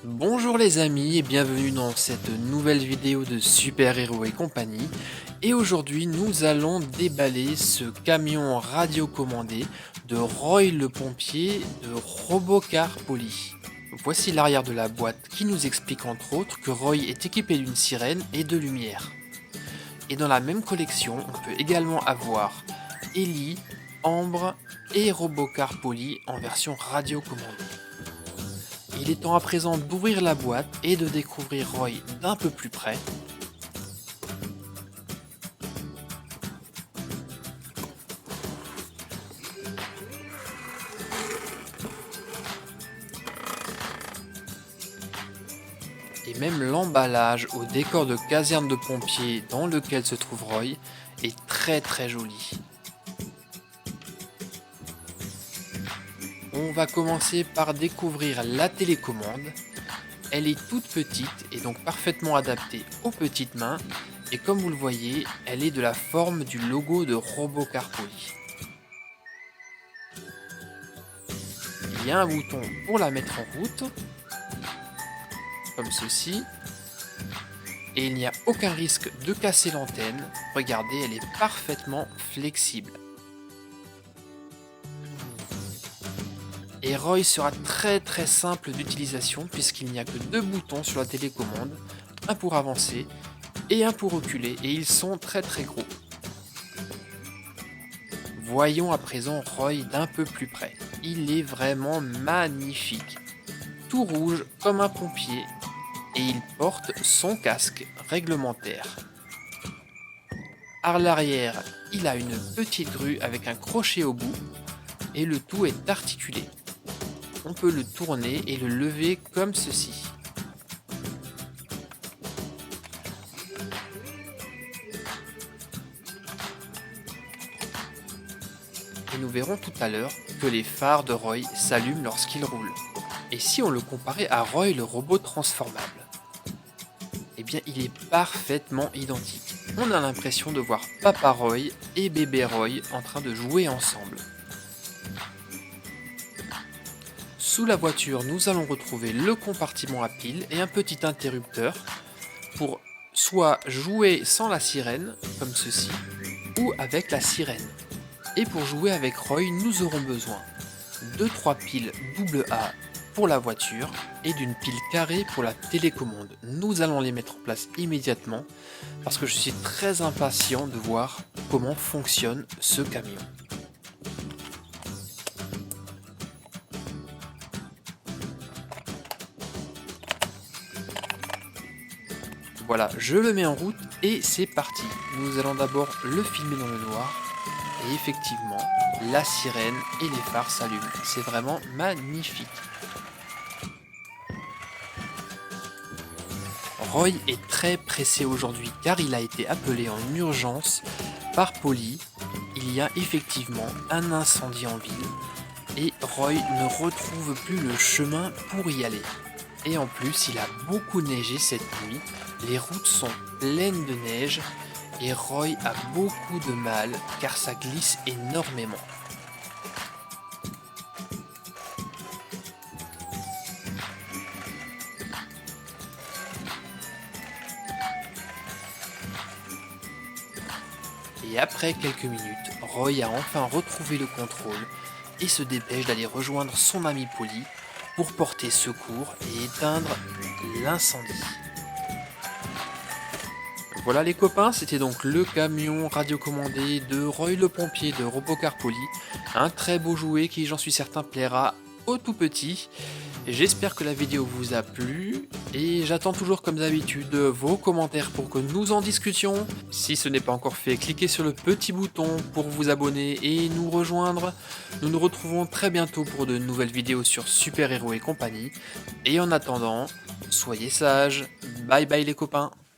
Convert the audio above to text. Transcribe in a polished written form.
Bonjour les amis et bienvenue dans cette nouvelle vidéo de Super Héros et compagnie. Et aujourd'hui nous allons déballer ce camion radiocommandé de Roy le pompier de Robocar Poly. Voici l'arrière de la boîte qui nous explique entre autres que Roy est équipé d'une sirène et de lumière. Et dans la même collection on peut également avoir Ellie, Ambre et Robocar Poly en version radiocommandée. Il est temps à présent d'ouvrir la boîte et de découvrir Roy d'un peu plus près. Et même l'emballage au décor de caserne de pompiers dans lequel se trouve Roy est très joli. On va commencer par découvrir la télécommande. Elle est toute petite et donc parfaitement adaptée aux petites mains. Et comme vous le voyez, elle est de la forme du logo de Robocar Poly. Il y a un bouton pour la mettre en route, comme ceci. Et il n'y a aucun risque de casser l'antenne. Regardez, elle est parfaitement flexible. Et Roy sera très simple d'utilisation puisqu'il n'y a que deux boutons sur la télécommande, un pour avancer et un pour reculer, et ils sont très gros. Voyons à présent Roy d'un peu plus près. Il est vraiment magnifique. Tout rouge comme un pompier et il porte son casque réglementaire. À l'arrière, il a une petite grue avec un crochet au bout et le tout est articulé. On peut le tourner et le lever comme ceci. Et nous verrons tout à l'heure que les phares de Roy s'allument lorsqu'il roule. Et si on le comparait à Roy le robot transformable, eh bien il est parfaitement identique. On a l'impression de voir Papa Roy et Bébé Roy en train de jouer ensemble. Sous la voiture, nous allons retrouver le compartiment à piles et un petit interrupteur pour soit jouer sans la sirène, comme ceci, ou avec la sirène. Et pour jouer avec Roy, nous aurons besoin de 3 piles AA pour la voiture et d'une pile carrée pour la télécommande. Nous allons les mettre en place immédiatement parce que je suis très impatient de voir comment fonctionne ce camion. Voilà, je le mets en route et c'est parti. Nous allons d'abord le filmer dans le noir. Et effectivement, la sirène et les phares s'allument. C'est vraiment magnifique. Roy est très pressé aujourd'hui car il a été appelé en urgence par Polly. Il y a effectivement un incendie en ville et Roy ne retrouve plus le chemin pour y aller. Et en plus, il a beaucoup neigé cette nuit. Les routes sont pleines de neige et Roy a beaucoup de mal car ça glisse énormément. Et après quelques minutes, Roy a enfin retrouvé le contrôle et se dépêche d'aller rejoindre son ami Polly pour porter secours et éteindre l'incendie. Voilà les copains, c'était donc le camion radiocommandé de Roy le pompier de Robocar Poly. Un très beau jouet qui, j'en suis certain, plaira aux tout petits. J'espère que la vidéo vous a plu et j'attends toujours comme d'habitude vos commentaires pour que nous en discutions. Si ce n'est pas encore fait, cliquez sur le petit bouton pour vous abonner et nous rejoindre. Nous nous retrouvons très bientôt pour de nouvelles vidéos sur Super Héros et compagnie. Et en attendant, soyez sages. Bye bye les copains.